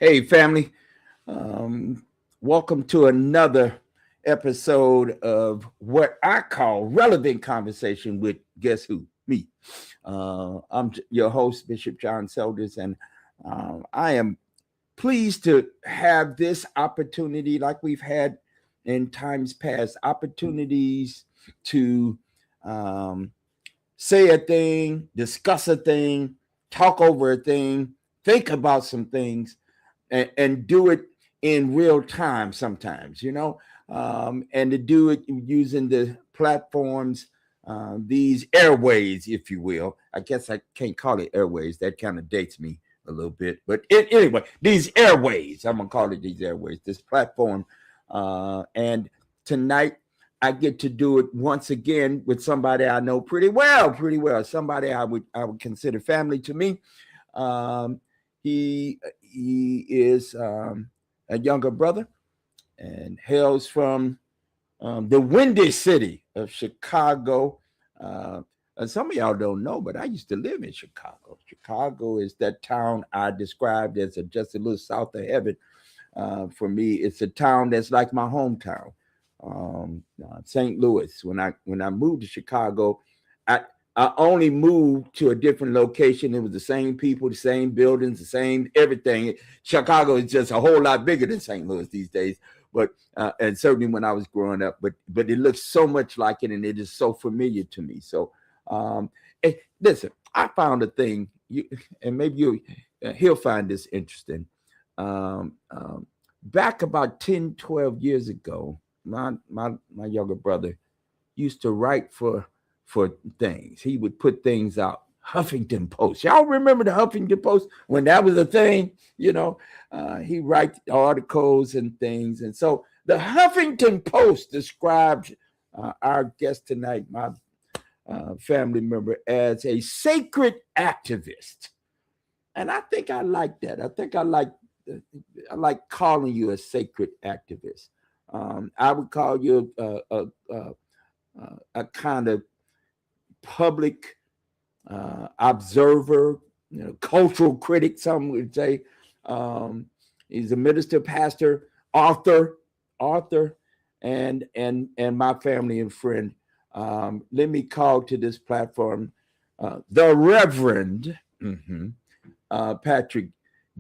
Hey, family. Um, Welcome to another episode of what I call relevant conversation with guess who? Me. I'm your host, Bishop John Selders, and I am pleased to have this opportunity, like we've had in times past, opportunities to um, say a thing, discuss a thing, talk over a thing, think about some things and do it in real time sometimes, and to do it using the platforms, these airways, if you will. I guess I can't call it airways. That kind of dates me a little bit. But anyway, these airways, I'm going to call it these airways, this platform. And tonight, I get to do it once again with somebody I know pretty well, somebody I would consider family to me. Um, he is a younger brother and hails from the windy city of Chicago. Uh, and some of y'all don't know, but I used to live in Chicago. Chicago is that town I described as just a little south of heaven. For me, it's a town that's like my hometown, St. Louis. When I moved to Chicago, I I only moved to a different location. It was the same people, the same buildings, the same everything. Chicago is just a whole lot bigger than St. Louis these days. But and certainly when I was growing up, but it looks so much like it, and it is so familiar to me. So listen, I found a thing, and maybe he'll find this interesting. Um, um, Back about 10, 12 years ago, my younger brother used to write for things. He would put things out. Huffington Post. Y'all remember the Huffington Post when that was a thing? He write articles and things. And so the Huffington Post described our guest tonight, my family member, as a sacred activist. And I think I like that. I like calling you a sacred activist. I would call you a kind of public observer, cultural critic, some would say. He's a minister, pastor, author, and my family and friend. Let me call to this platform the Reverend Patrick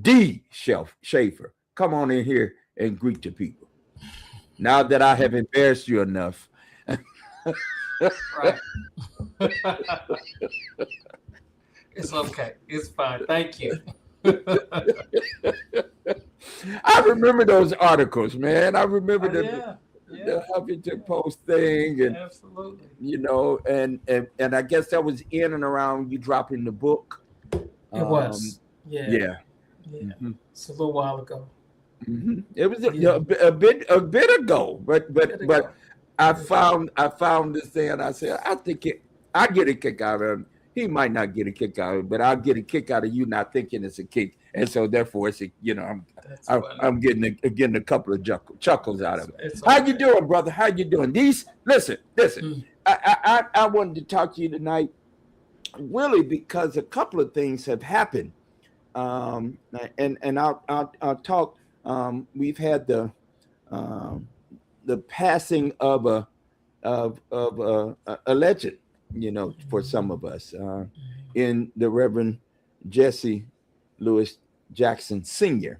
D. Shaffer. Come on in here and greet the people. Now that I have embarrassed you enough. Right. It's okay. It's fine. Thank you. I remember those articles, man. I remember Yeah. the Yeah. Huffington Yeah. Post thing, and Absolutely. and I guess that was in and around you dropping the book. It Um, was. Yeah. yeah. Yeah. hmm It's a little while ago. It was Yeah. a bit ago, but A but bit but ago. I Bit ago. found this thing, and I said I think I get a kick out of him. He might not get a kick out of it, but I'll get a kick out of you not thinking it's a kick, and so therefore That's I'm funny. getting a couple of chuckles out of it. It's How you okay. doing, brother? How you doing? Listen. Mm. I wanted to talk to you tonight, really, because a couple of things have happened, um, and I'll talk. We've had um, the passing of a legend, for some Mhm. of us, Mhm. in the Reverend Jesse Lewis Jackson Sr.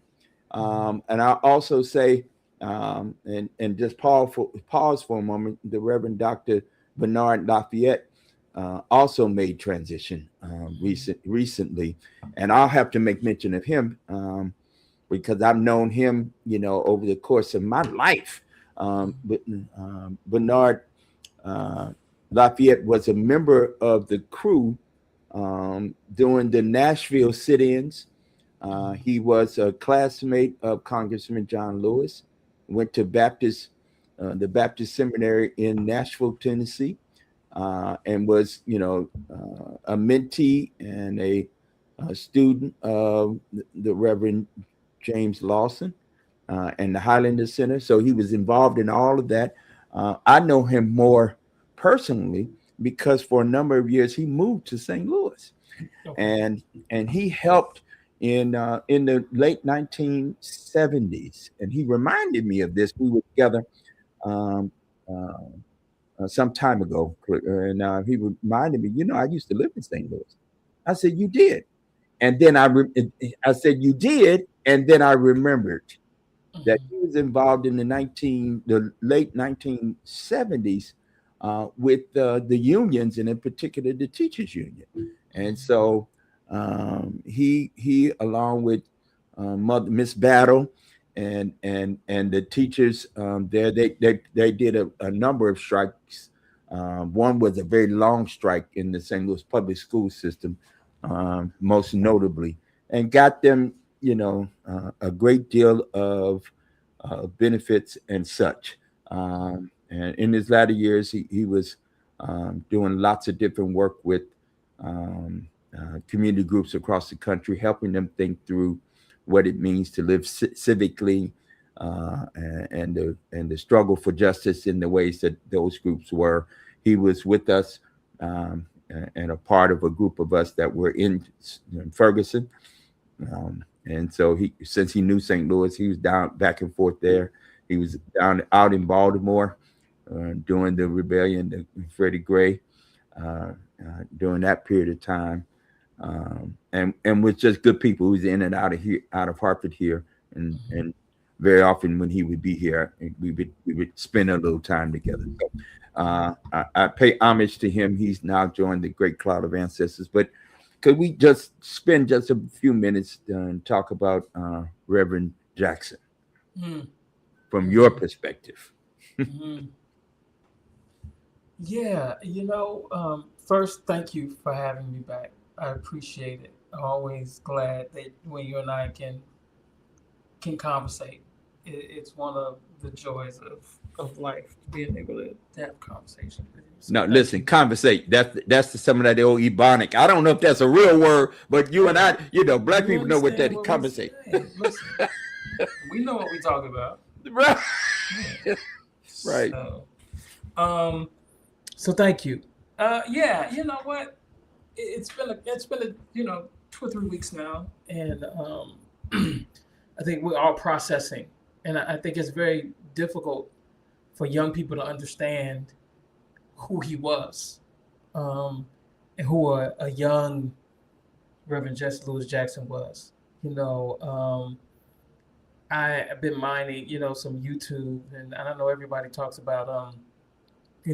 Mhm. And I'll also say, and just pause for a moment, the Reverend Dr. Bernard Lafayette also made transition recently, and I'll have to make mention of him because I've known him, over the course of my life. Mhm. But Bernard uh, Lafayette was a member of the crew during the Nashville sit-ins. Mhm. He was a classmate of Congressman John Lewis. Went to the Baptist Seminary in Nashville, Tennessee, and was, a mentee and a student of the Reverend James Lawson and the Highlander Center. So he was involved in all of that. I know him more personally because for a number of years he moved to St. Louis, Okay. and he helped in the late 1970s, and he reminded me of this. We were together um, some time ago, and he reminded me. I used to live in St. Louis. I said, "You did," and then I said, "You did," and then I remembered that Mhm. he was involved in the late 1970s with the unions, and in particular the teachers union. And Mhm. so he along with Mother Miss Battle and the teachers there, they did a number of strikes. One was a very long strike in the St. Louis public school system, most notably, and got them a great deal of benefits and such. And in his latter years, he was doing lots of different work with um, community groups across the country, helping them think through what it means to live civically, and the struggle for justice in the ways that those groups were. He was with us and a part of a group of us that were in Ferguson, and so since he knew St. Louis, he was down back and forth there. He was down out in Baltimore during the rebellion, Freddie Gray, during that period of time, and with just good people who's in and out of here, out of Hartford here, and very often when he would be here, we would spend a little time together. So I pay homage to him. He's now joined the great cloud of ancestors. But could we just spend just a few minutes and talk about Reverend Jackson Mhm. from your Mhm. perspective? Mhm. Yeah, first, thank you for having me back. I appreciate it. I'm always glad that when you and I can conversate. It's one of the joys of life, being able to have conversations with you. So No, thank listen, you. conversate. That's some of that old ebonic. I don't know if that's a real word, but you and Hey, I, black you people know what understand that what we conversate. say? Listen, we know what we talk about. Right. Yeah. Right. Um, so thank you. Yeah, you know what? It's been a 2 or 3 weeks now, and I think we're all processing, and I think it's very difficult for young people to understand who he was, um, and who a young Reverend Jesse Lewis Jackson was. You know, I've been mining, some YouTube, and I know everybody talks about,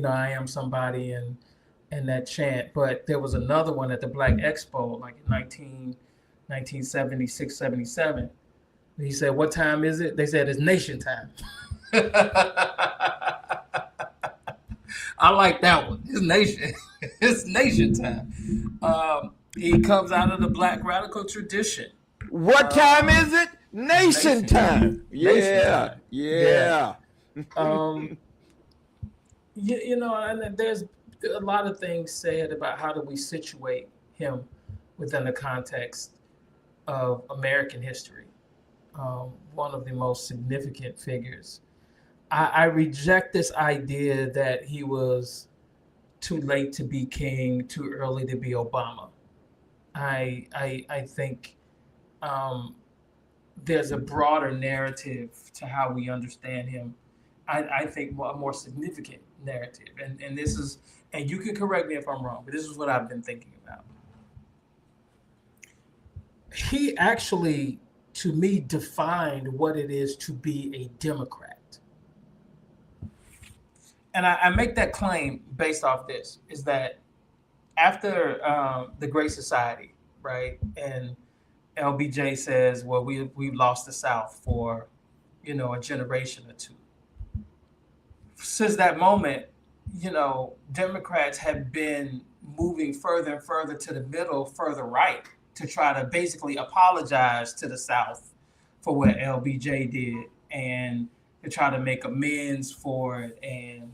I am somebody and that chant, but there was another one at the Black Expo, like in 1976, 77. He said, "What time is it?" They said, "It's nation time." I like that one. It's nation. It's nation time. He comes out of the Black radical tradition. What time Um, is it? it's Nation nation time. time. Nation Yeah. time. Yeah. Yeah. Um, and there's a lot of things said about how do we situate him within the context of American history. One of the most significant figures. I reject this idea that he was too late to be king, too early to be Obama. I think there's a broader narrative to how we understand him. I think a more significant narrative, and this is, and you can correct me if I'm wrong, but this is what I've been thinking about. He actually, to me, defined what it is to be a Democrat, and I make that claim based off this: is that after the Great Society, right, and LBJ says, "Well, we've lost the South for, a generation or two." Since that moment, Democrats have been moving further and further to the middle, further right, to try to basically apologize to the South for what LBJ did, and to try to make amends for it. And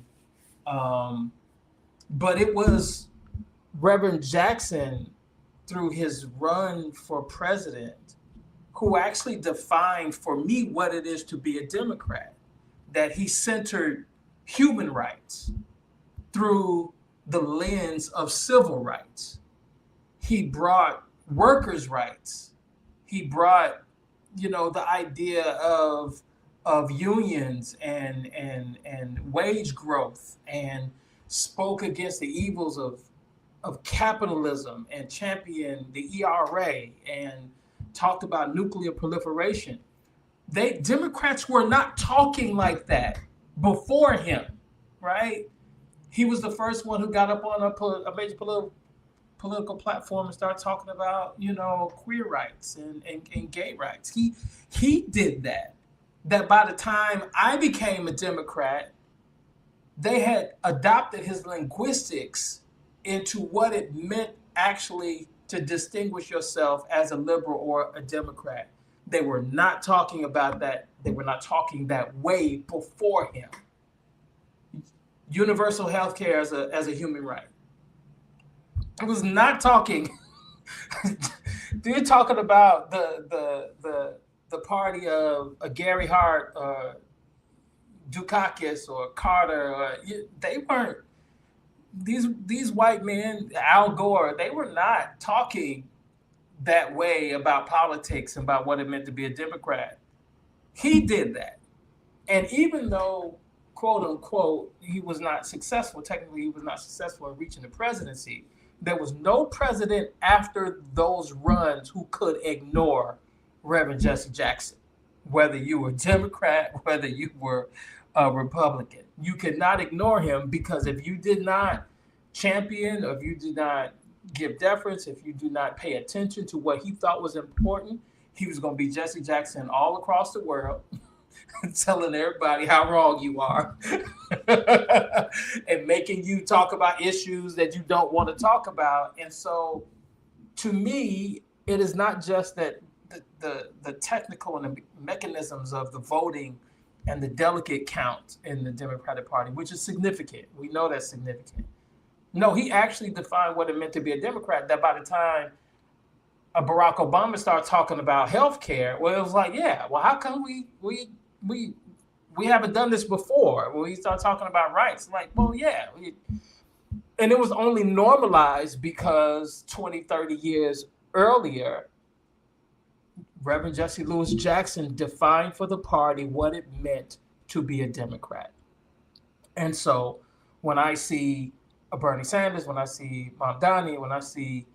but it was Reverend Jackson, through his run for president, who actually defined for me what it is to be a Democrat. That he centered human rights through the lens of civil rights. He brought workers' rights He brought, the idea of unions and wage growth, and spoke against the evils of capitalism, and championed the ERA, and talked about nuclear proliferation. Democrats were not talking like that before him, right? He was the first one who got up on a major political platform and started talking about, queer rights and gay rights. He did that. That by the time I became a Democrat, they had adopted his linguistics into what it meant actually to distinguish yourself as a liberal or a Democrat. They were not talking about that. They were not talking that way before him. Universal health care as a human right. I was not talking. They're talking about the party of Gary Hart, Dukakis, or Carter. They weren't, these white men, Al Gore. They were not talking that way about politics and about what it meant to be a Democrat. He did that, and even though, quote unquote, he was not successful. Technically, he was not successful in reaching the presidency. There was no president after those runs who could ignore Reverend Jesse Jackson, whether you were Democrat, whether you were a Republican. You could not ignore him, because if you did not champion, or if you did not give deference, if you do not pay attention to what he thought was important, he was going to be Jesse Jackson all across the world, telling everybody how wrong you are and making you talk about issues that you don't want to talk about. And so, to me, it is not just that the technical and the mechanisms of the voting and the delegate count in the Democratic Party, which is significant. We know that's significant. No, he actually defined what it meant to be a Democrat. That by the time Barack Obama started talking about health care, well, it was like, yeah, well, how come we haven't done this before? Well, he started talking about rights. Like, well, yeah. And it was only normalized because 20, 30 years earlier, Reverend Jesse Louis Jackson defined for the party what it meant to be a Democrat. And so when I see Bernie Sanders, when I see Mamdani, when I see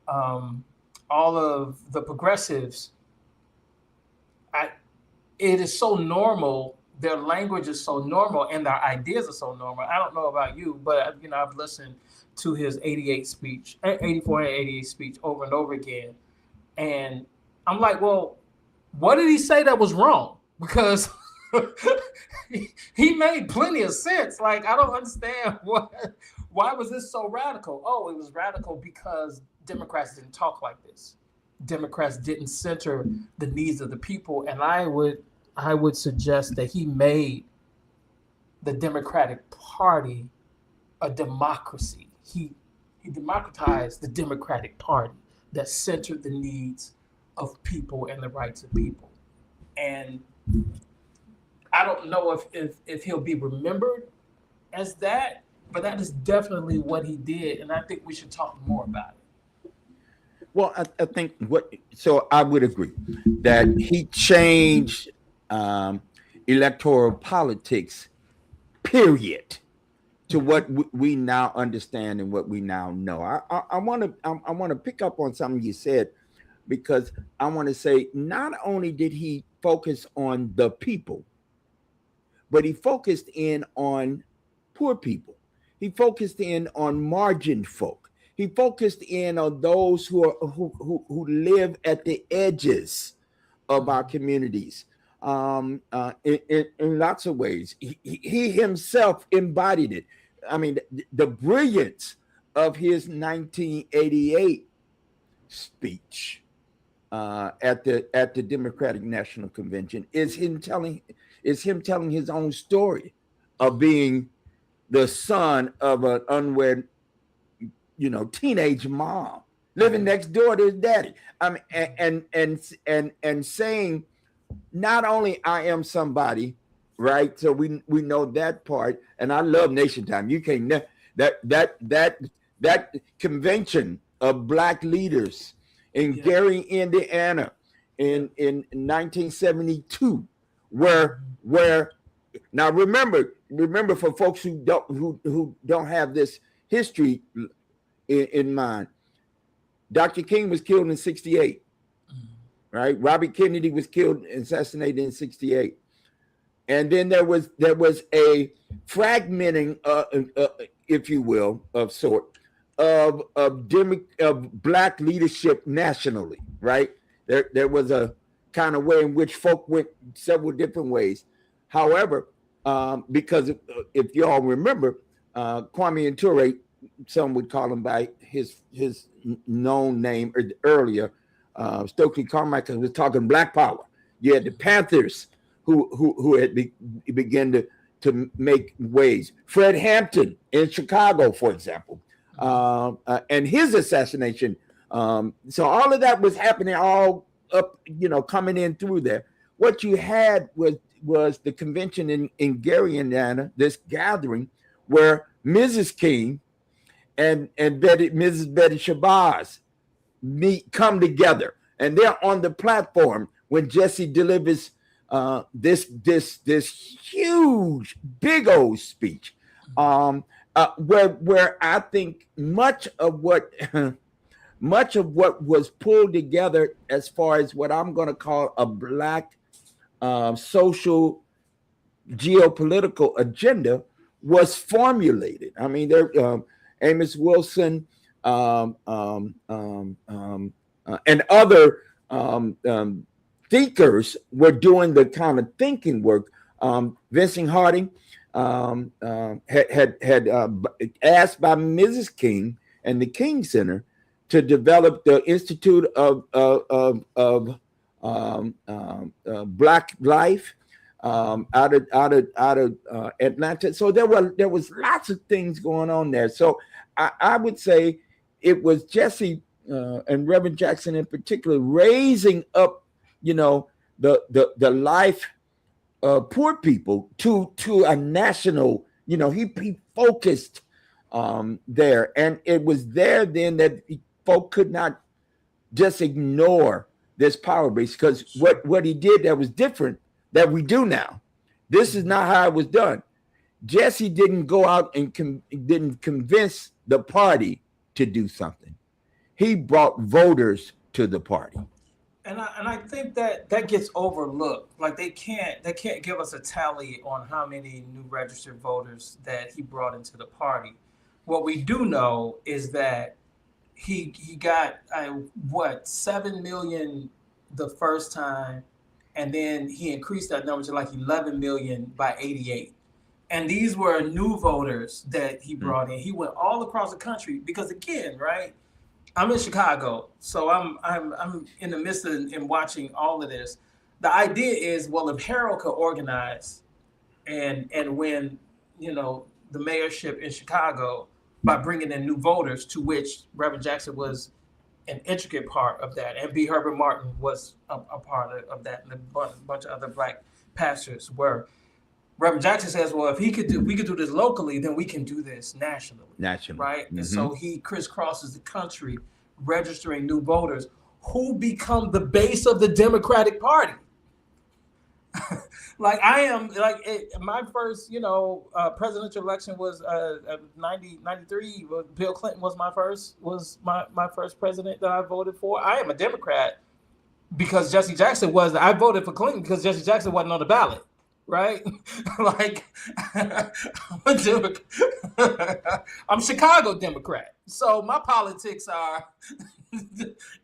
all of the progressives, it is so normal. Their language is so normal, and their ideas are so normal. I don't know about you, but I've listened to his 84 and 88 speech over and over again, and I'm like, well, what did he say that was wrong? Because he made plenty of sense. Like, I don't understand why was this so radical? Oh, it was radical because Democrats didn't talk like this. Democrats didn't center the needs of the people, and I would suggest that he made the Democratic Party a democracy. He democratized the Democratic Party that centered the needs of people and the rights of people. And I don't know if he'll be remembered as that, but that is definitely what he did, and I think we should talk more about it. Well, I think so I would agree that he changed electoral politics, period, to what we now understand and what we now know. I want to pick up on something you said, because I want to say not only did he focus on the people, but he focused in on poor people. He focused in on margin folk. He focused in on those who live at the edges of our communities. In lots of ways, he himself embodied it. I mean, the brilliance of his 1988 speech at the Democratic National Convention is him telling his own story of being the son of an unwed, teenage mom living next door to his daddy. I mean, and saying, not only I am somebody, right? So we know that part, and I love Nation Time. You can't that convention of Black leaders in Gary, Indiana, in 1972, where now remember for folks who don't have this history in mind, Dr. King was killed in 68, right? Robert Kennedy was killed, assassinated in 68. And then there was a fragmenting, if you will, of sort of black leadership nationally, right? There was a kind of way in which folk went several different ways. However, because if you all remember, Kwame Ture, some would call him by his known name earlier, Stokely Carmichael was talking Black Power. You had the Panthers who had begun to make waves. Fred Hampton in Chicago, for example, and his assassination. So all of that was happening all up, coming in through there. What you had was the convention in Gary, Indiana, this gathering where Mrs. King and Mrs. Betty Shabazz come together, and they're on the platform when Jesse delivers this huge, big old speech, where I think much of what was pulled together as far as what I'm going to call a black social geopolitical agenda was formulated. I mean, there Amos Wilson and other thinkers were doing the kind of thinking work. Vincent Harding had asked by Mrs. King and the King Center to develop the Institute of Black Life out of Atlanta. So there was lots of things going on there. So I would say it was Jesse and Reverend Jackson in particular raising up, the life of poor people to a national. He focused there, and it was there then that folk could not just ignore this power base, because what he did that was different that we do now. This is not how it was done. Jesse didn't go out and didn't convince the party to do something. He brought voters to the party. And I think that gets overlooked. Like they can't give us a tally on how many new registered voters that he brought into the party. What we do know is that he got 7 million the first time, and then he increased that number to like 11 million by 88. And these were new voters that he brought in. He went all across the country because, again, right, I'm in Chicago, so I'm in the midst of and watching all of this. The idea is, well, if Harold could organize and win, the mayorship in Chicago by bringing in new voters, to which Reverend Jackson was an intricate part of that, and B. Herbert Martin was a part of that, and a bunch of other black pastors were. Reverend Jackson says, well, if we could do this locally, then we can do this nationally. Right? Mm-hmm. And so he crisscrosses the country registering new voters who become the base of the Democratic Party. Like I am, my first, presidential election was 93. Bill Clinton was my first president that I voted for. I am a Democrat because Jesse Jackson was. I voted for Clinton because Jesse Jackson wasn't on the ballot. Right? I'm Chicago Democrat. So my politics are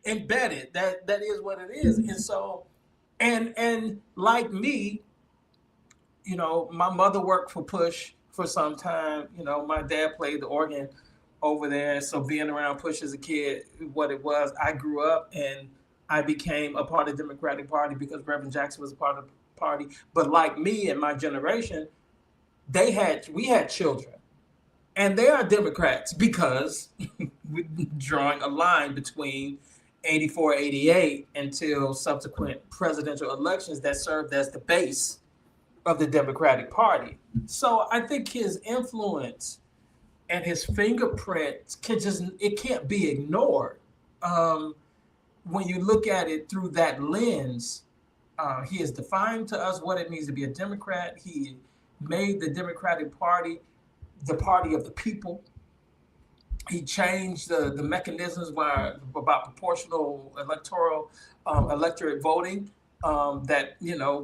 embedded. That is what it is. And so, and like me, my mother worked for Push for some time. My dad played the organ over there. So being around Push as a kid, what it was, I grew up and I became a part of the Democratic Party because Reverend Jackson was a part of the party. But like me and my generation, we had children, and they are Democrats because we're drawing a line between 84, 88 until subsequent presidential elections that served as the base of the Democratic Party. So I think his influence and his fingerprints can't be ignored. when you look at it through that lens, he has defined to us what it means to be a Democrat. He made the Democratic Party the party of the people. He changed the mechanisms about proportional electoral electorate voting. That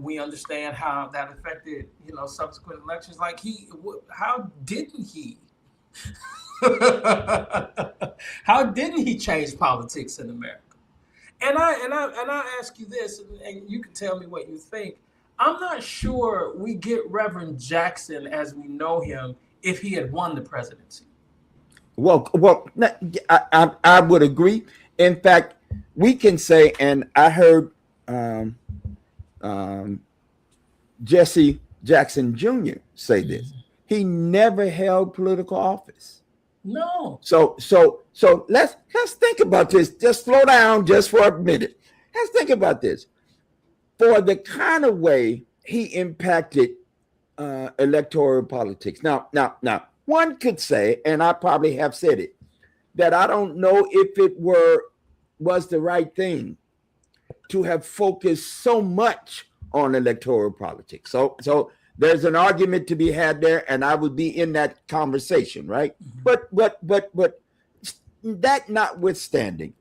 we understand how that affected subsequent elections. Like how didn't he? How didn't he change politics in America? And I ask you this, and you can tell me what you think. I'm not sure we get Reverend Jackson as we know him if he had won the presidency. I would agree. In fact, we can say, and I heard um, um, Jesse Jackson Jr. say this. He never held political office. No. So let's think about this. Just slow down just for a minute. Let's think about this. For the kind of way he impacted electoral politics. Now, one could say, and I probably have said it, that I don't know if it was the right thing to have focused so much on electoral politics. So there's an argument to be had there, and I would be in that conversation, right? But that notwithstanding,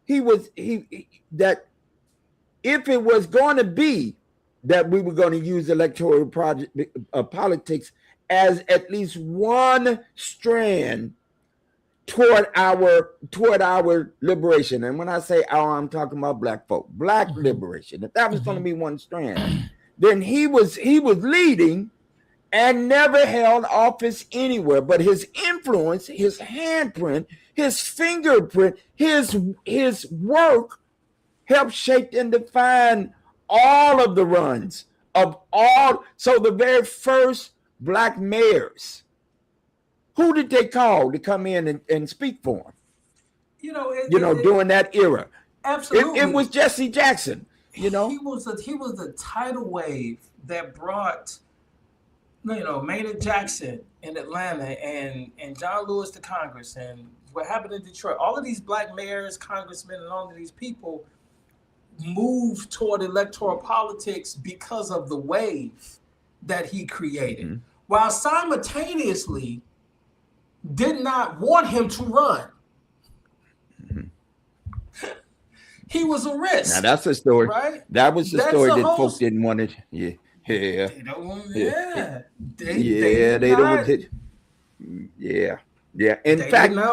that if it was going to be that we were going to use electoral politics as at least one strand toward our liberation. And when I say our, I'm talking about black liberation. If that was going to be one strand, then he was leading and never held office anywhere. But his influence, his handprint, his fingerprint, his work helped shape and define all of the runs of all. So the very first black mayors, who did they call to come in and speak for them? During that era, absolutely, it was Jesse Jackson. He was the tidal wave that brought Maynard Jackson in Atlanta and John Lewis to Congress, and what happened in Detroit. All of these black mayors, congressmen, and all of these people moved toward electoral politics because of the wave that he created, while simultaneously did not want him to run. He was a risk. Now that's a story, right? That was the story that folks didn't want it. They did not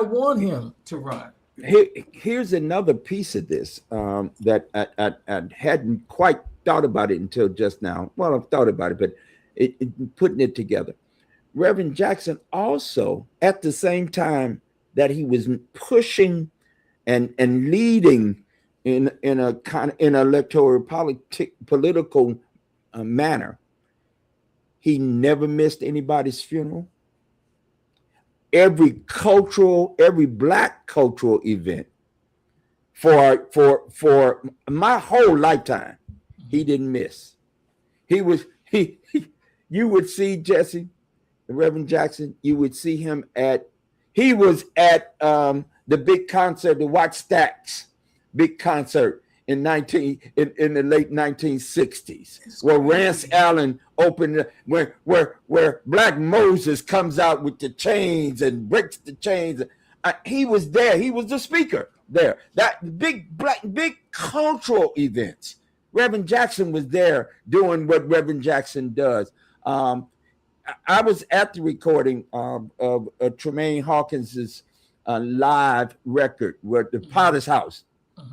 want him to run. Here's another piece of this that I hadn't quite thought about it until just now. Well, I've thought about it, but putting it together. Reverend Jackson also, at the same time that he was pushing and leading in a kind of electoral political manner, he never missed anybody's funeral. Every black cultural event for my whole lifetime, he didn't miss. You would see Jesse, Reverend Jackson, you would see him he was at the big concert, the Watt Stacks big concert in the late 1960s, where Rance Allen opened, where Black Moses comes out with the chains and breaks the chains. He was there. He was the speaker there. That big cultural events. Reverend Jackson was there doing what Reverend Jackson does. I was at the recording of Tremaine Hawkins's live record, where the Potter's House.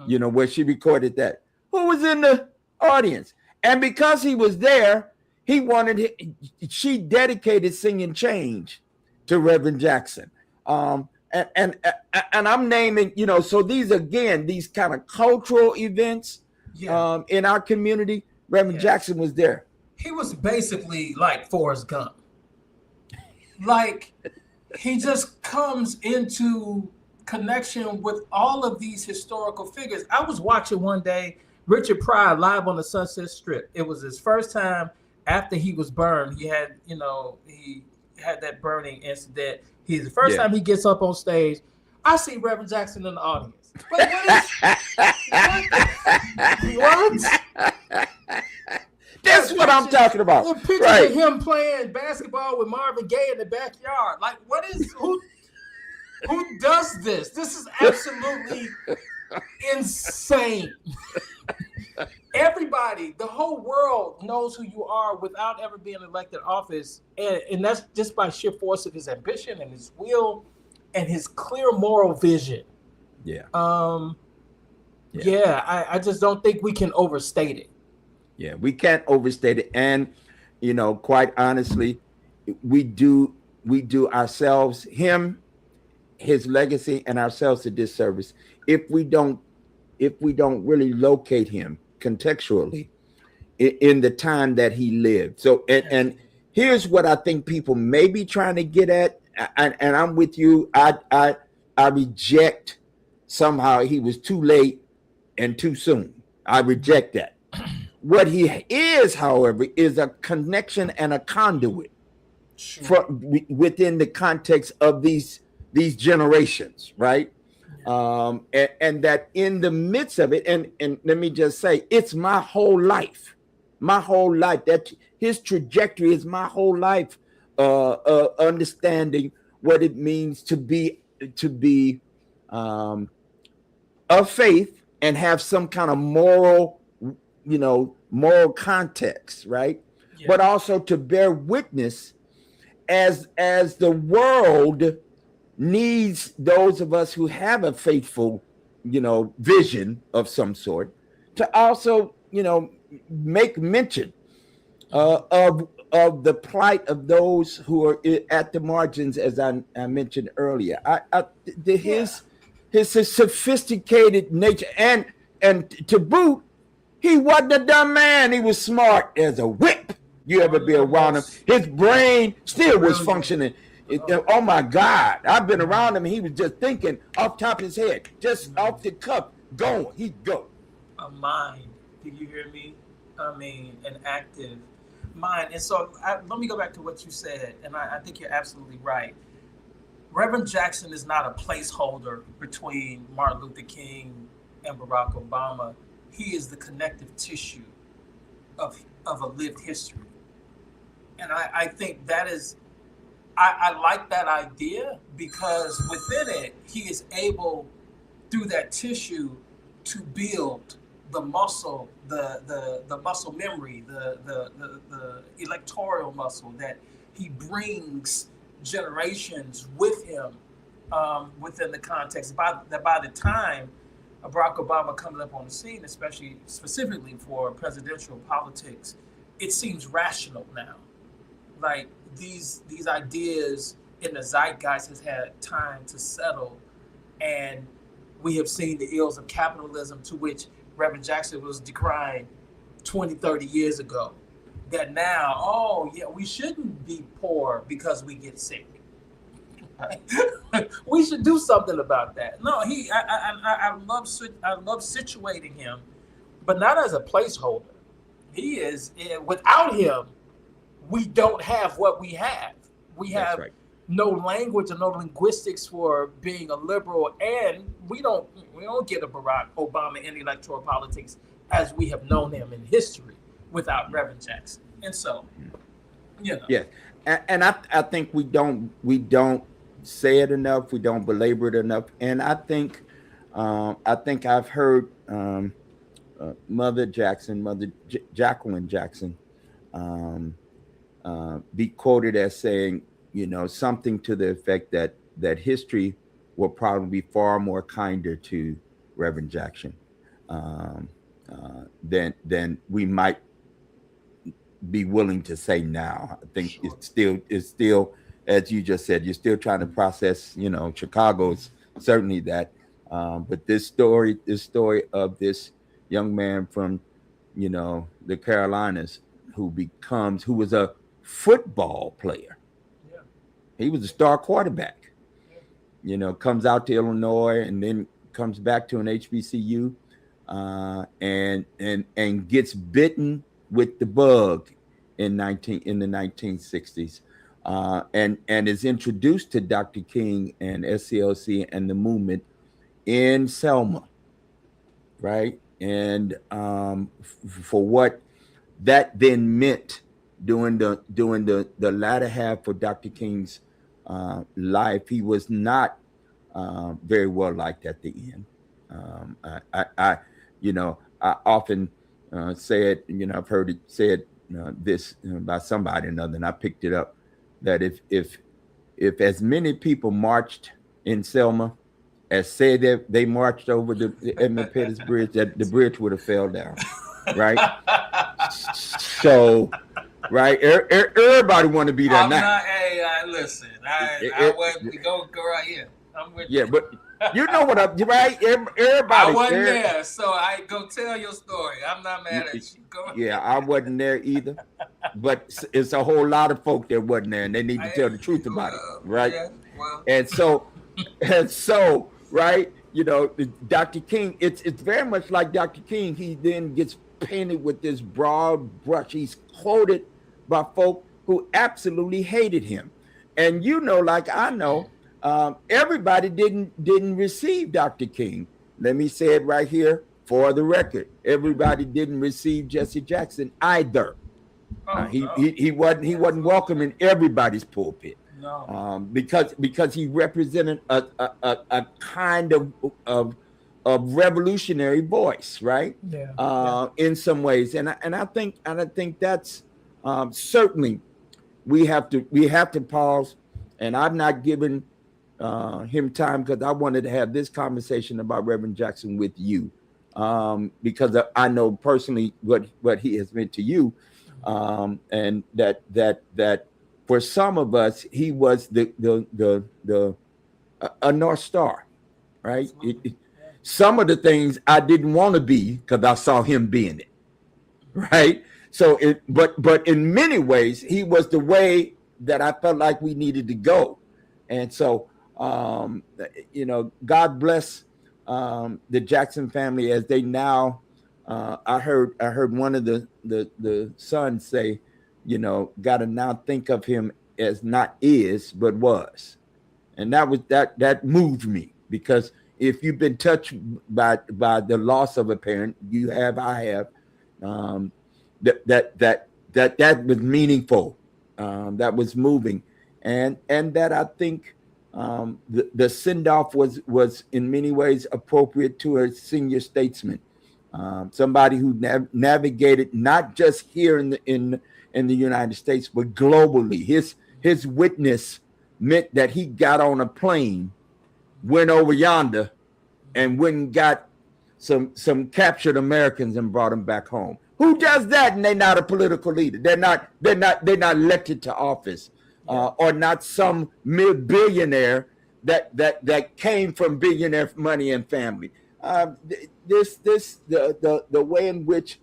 Where she recorded that. Who was in the audience? And because he was there, she dedicated Singing Change to Reverend Jackson. And I'm naming, so these kind of cultural events in our community, Reverend Jackson was there. He was basically like Forrest Gump. Like, he just comes into connection with all of these historical figures. I was watching one day Richard Pryor live on the Sunset Strip. It was his first time after he was burned. He had that burning incident. He's the first time he gets up on stage. I see Reverend Jackson in the audience. Like, what is what? What? There are That's what I'm talking there about. are pictures of Right. him playing basketball with Marvin Gaye in the backyard. Like, what is who does this? This is absolutely insane. Everybody, the whole world knows who you are without ever being elected office, and that's just by sheer force of his ambition and his will and his clear moral vision. Yeah. Um, Yeah. yeah, I just don't think we can overstate it. Yeah. We can't overstate it. And, quite honestly, we do we do ourselves, him, his legacy, and ourselves a disservice if we don't really locate him contextually in the time that he lived. So, and Absolutely. here's what I think people may be trying to get at, and I'm with you. I reject somehow he was too late and too soon. I reject that. What he is, however, is a connection and a conduit Sure. for within the context of these generations, right? Yeah. And that in the midst of it, and let me just say, it's my whole life. That his trajectory is my whole life. Understanding what it means to be um, of faith and have some kind of moral context, right? Yeah. But also to bear witness as the world needs those of us who have a faithful, vision of some sort to also, make mention Mhm. of the plight of those who are at the margins, as I mentioned earlier. Yeah. His sophisticated nature, and to boot, he wasn't a dumb man. He was smart as a whip. You ever One be of the around him? most His brain still was brilliant. functioning. Oh, Oh my God. I've been around mhm, him. And he was just thinking off top of his head, just mhm. off the cuff, going. He'd go. A mind. Did you hear me? I mean, an active mind. And so let me go back to what you said, and I think you're absolutely right. Reverend Jackson is not a placeholder between Martin Luther King and Barack Obama. He is the connective tissue of a lived history. And I think that is, I like that idea because within it, he is able, through that tissue, to build the muscle, the muscle memory, the electoral muscle that he brings generations with him within the context. By the time Barack Obama comes up on the scene, especially specifically for presidential politics, it seems rational now. Like these ideas in the zeitgeist has had time to settle, and we have seen the ills of capitalism to which Reverend Jackson was decrying 20, 30 years ago. That now, oh yeah, we shouldn't be poor because we get sick. We should do something about that. No, I love situating him, but not as a placeholder. He is without him, we don't have what we have. We That's have right. no language and no linguistics for being a liberal, and we don't get a Barack Obama in electoral politics as we have known him in history without Reverend Jackson. And so, you know, Yes. And I think we don't say it enough. We don't belabor it enough. And I think I've heard Mother Jacqueline Jackson, um, be quoted as saying, something to the effect that history will probably be far more kinder to Reverend Jackson um, than we might be willing to say now. I think sure. it's still, as you just said, you're still trying to process. Chicago's certainly that, but this story of this young man from the Carolinas who was a football player. Yeah, He was a star quarterback. yeah. Comes out to Illinois and then comes back to an HBCU, and gets bitten with the bug in the 1960s, and is introduced to Dr. King and SCLC and the movement in Selma, right? And for what that then meant during the latter half of Dr. King's life, he was not very well liked at the end. I I often say it. I've heard it said this by somebody or another, and I picked it up that if as many people marched in Selma as said that they marched over the Edmund Pettus Bridge, that the bridge would have fell down, right? So, right, everybody want to be there I'm now. not. Hey, listen. I wasn't. Go right here. I'm with Yeah, you. but you know what I'm right. I Everybody, wasn't there, so I go tell your story. I'm not mad at you. Go yeah, ahead. I wasn't there either. But it's a whole lot of folk that wasn't there, and they need to tell the truth about it, right? Yeah. Well. And so, right, Dr. King, it's very much like Dr. King. He then gets painted with this broad brush. He's quoted by folk who absolutely hated him, and like I know, everybody didn't receive Dr. King. Let me say it right here for the record: everybody didn't receive Jesse Jackson either. Oh He, no. he he wasn't he wasn't welcome in everybody's pulpit, No. because he represented a kind of revolutionary voice, right? Yeah. Yeah. In some ways, and I think that's certainly we have to pause, and I'm not giving him time because I wanted to have this conversation about Reverend Jackson with you, because I know personally what he has meant to you, and that for some of us he was the a North Star, right? Absolutely. Yeah. Some of the things I didn't want to be because I saw him being it, right? So but in many ways he was the way that I felt like we needed to go, and so God bless the Jackson family as they now. I heard one of the sons say, got to now think of him as not is but was, and that moved me because if you've been touched by the loss of a parent, I have, um, that was meaningful, that was moving, and that I think the send off was in many ways appropriate to a senior statesman, somebody who navigated not just here in the United States but globally. His witness meant that he got on a plane, went over yonder, and went and got some captured Americans and brought them back home. Who does that? And they're not a political leader. They're not elected to office, or not some billionaire that came from billionaire money and family. The way in which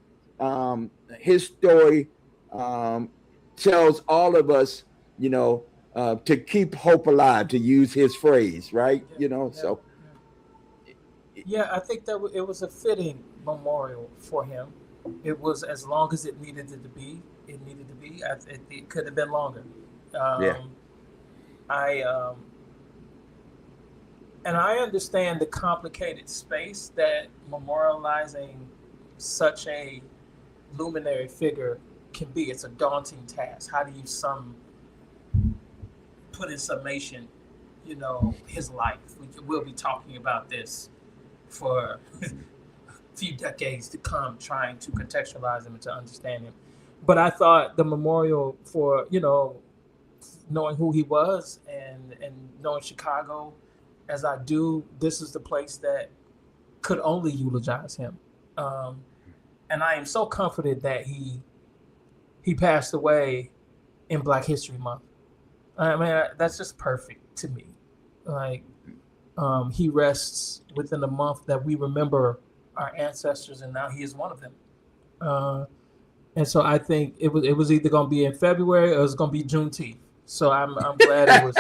his story tells all of us, to keep hope alive, to use his phrase, right? Yeah. Yeah. So Yeah, I think that it was a fitting memorial for him. It was as long as it needed it to be. It needed to be. It could have been longer. yeah, Um, I and I understand the complicated space that memorializing such a luminary figure can be. It's a daunting task. How do you put in summation, his life? We'll be talking about this for a few decades to come, trying to contextualize him and to understand him. But I thought the memorial for knowing who he was and knowing Chicago as I do, this is the place that could only eulogize him. Um, and I am so comforted that he passed away in Black History Month. I mean, that's just perfect to me. Like, he rests within a month that we remember our ancestors, and now he is one of them. Uh, and so I think it was either going to be in February or it was going to be Juneteenth. So I'm glad it was.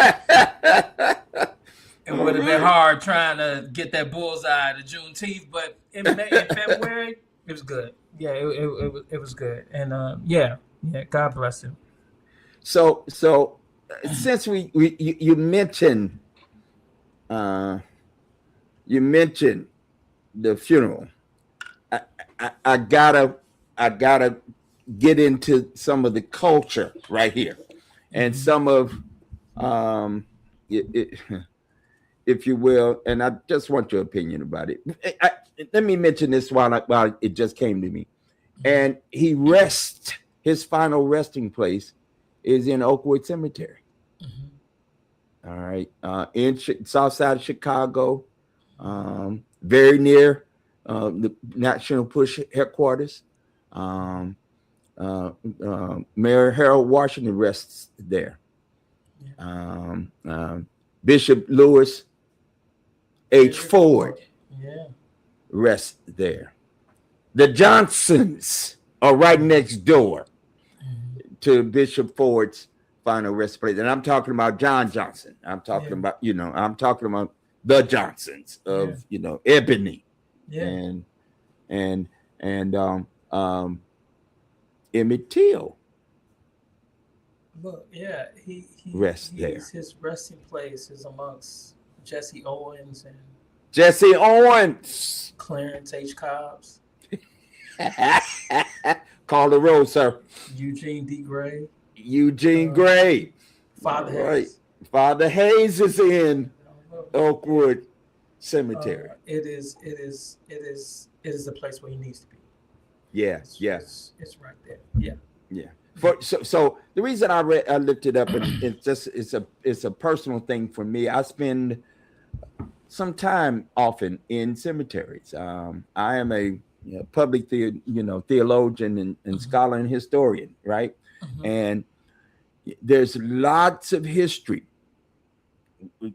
It would have been hard trying to get that bullseye to Juneteenth, but in February it was good. Yeah, it was good, and yeah, God bless him. So since you mentioned, uh, you mentioned the funeral. I, I gotta get into some of the culture right here, and Mm-hmm. some of um, if you will, and I just want your opinion about it. Let me mention this while it just came to me. And he rests. His final resting place is in Oakwood Cemetery. Mm-hmm. All right, in South Side of Chicago, very near the National Push headquarters. Um, Mayor Harold Washington rests there. Yeah. Um, um, Bishop Lewis H. Henry Ford Ford. Yeah. rests there. The Johnsons are right Mm-hmm. next door Mm-hmm. to Bishop Ford's final resting place. And I'm talking about John Johnson. I'm talking Yeah. about, I'm talking about the Johnsons Yeah. of, Ebony Yeah. and and and Emmett Till Look, yeah, rest there. his resting place is amongst Jesse Owens and Jesse Owens. Clarence H. Cobbs, Call the roll, sir. Eugene D. Gray, Eugene uh, Gray. All Father right. Hayes. Father Hayes is in Yeah, Oakwood Cemetery. it is the place where he needs to be. Yeah, yeah, It's right there. Yeah. yeah. So the reason I looked it up, and it's a personal thing for me. I spend some time often in cemeteries. I am a public theologian and Mm-hmm. scholar and historian, right? Mm-hmm. And there's lots of history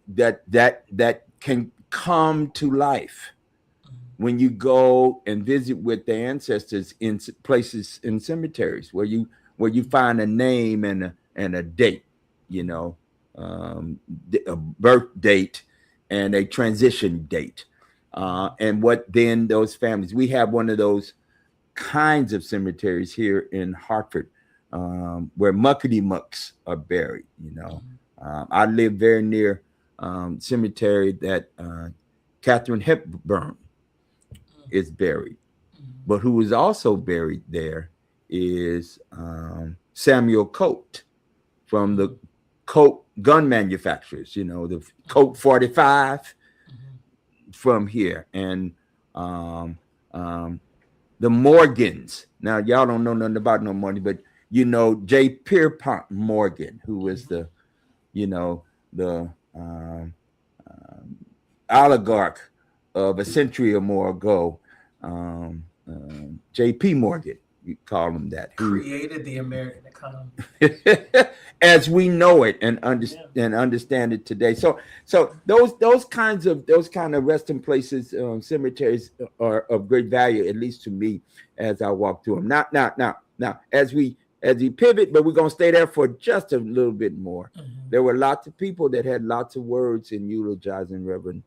that can come to life when you go and visit with the ancestors in places in cemeteries where you find a name and a date, you know, a birth date and a transition date, and what then those families. We have one of those kinds of cemeteries here in Hartford, where muckety mucks are buried. I live very near cemetery that Catherine Hepburn is buried. Mm-hmm. But who is also buried there is Samuel Colt from the Colt gun manufacturers, the Colt 45 Mm-hmm. from here. And um, um, the Morgans. Now, y'all don't know nothing about no money, but J. Pierpont Morgan, who was Mm-hmm. the um, oligarch of a century or more ago, J.P. Morgan, you call him that, who, Created the American economy. as we know it Yeah. and understand it today. So those kind of resting places, cemeteries are of great value, at least to me, as I walk through them. Now, as we pivot, but we're gonna stay there for just a little bit more. Mm-hmm. There were lots of people that had lots of words in eulogizing Reverend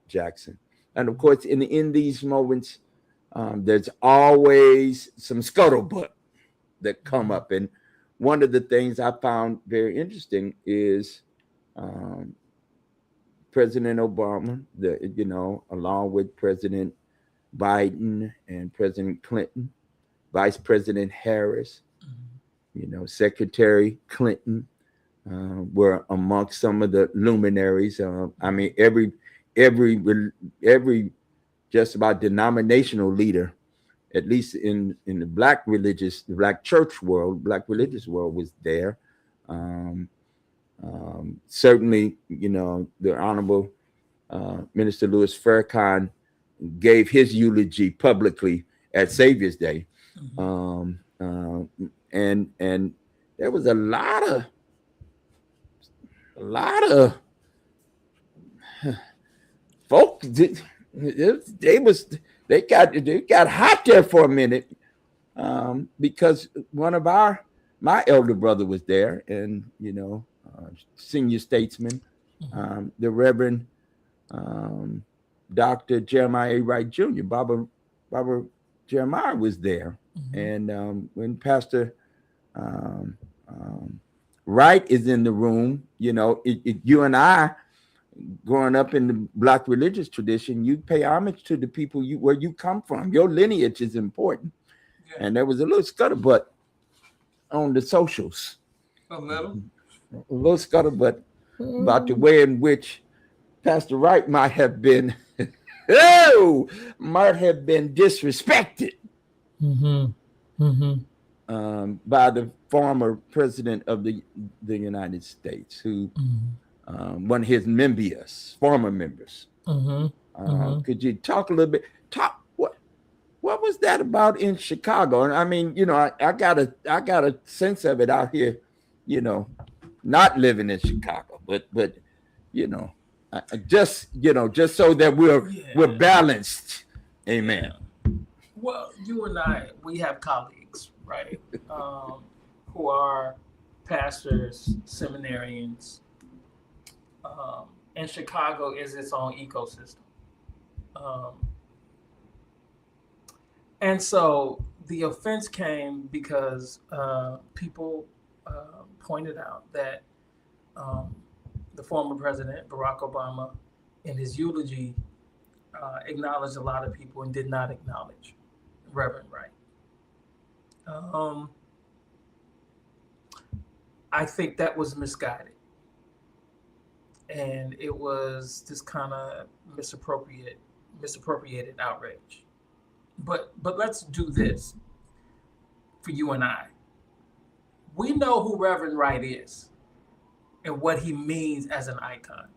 Jackson. And of course, in these moments, there's always some scuttlebutt that come Mm-hmm. up. And one of the things I found very interesting is um, President Obama, along with President Biden and President Clinton, Vice President Harris, Secretary Clinton, were amongst some of the luminaries. I mean, every every just about denominational leader, at least in the black church world, black religious world, was there. Um, Certainly, the Honorable Minister Louis Farrakhan gave his eulogy publicly at Savior's Day, Mm-hmm. and there was a lot of folks. They got hot there for a minute, because my elder brother was there, and senior statesman, Mm-hmm. the Reverend um, Dr. Jeremiah A. Wright Jr. Baba Jeremiah was there, Mm-hmm. and when Pastor um, um, Wright is in the room, you and I growing up in the Black religious tradition, you pay homage to the people where you come from. Your lineage is important. Yeah, And there was a little scuttlebutt on the socials, a little. a little scuttlebutt about the way in which Pastor Wright might have been, oh, might have been disrespected Mm-hmm. Mm-hmm. by the former president of the United States, who one of his former members. Mm-hmm. Mm-hmm. Could you talk a little bit? What was that about in Chicago? And I mean, I got a sense of it out here, not living in Chicago, but you know, just so that we're Yeah. balanced. Amen. Yeah. Well, you and I, we have colleagues, right? Who are pastors, seminarians. And Chicago is its own ecosystem. Um, and so the offense came because people pointed out that um, the former president, Barack Obama, in his eulogy, acknowledged a lot of people and did not acknowledge Reverend Wright. Um, I think that was misguided, and it was this kind of misappropriated outrage. But let's do this for you and I. We know who Reverend Wright is and what he means as an icon.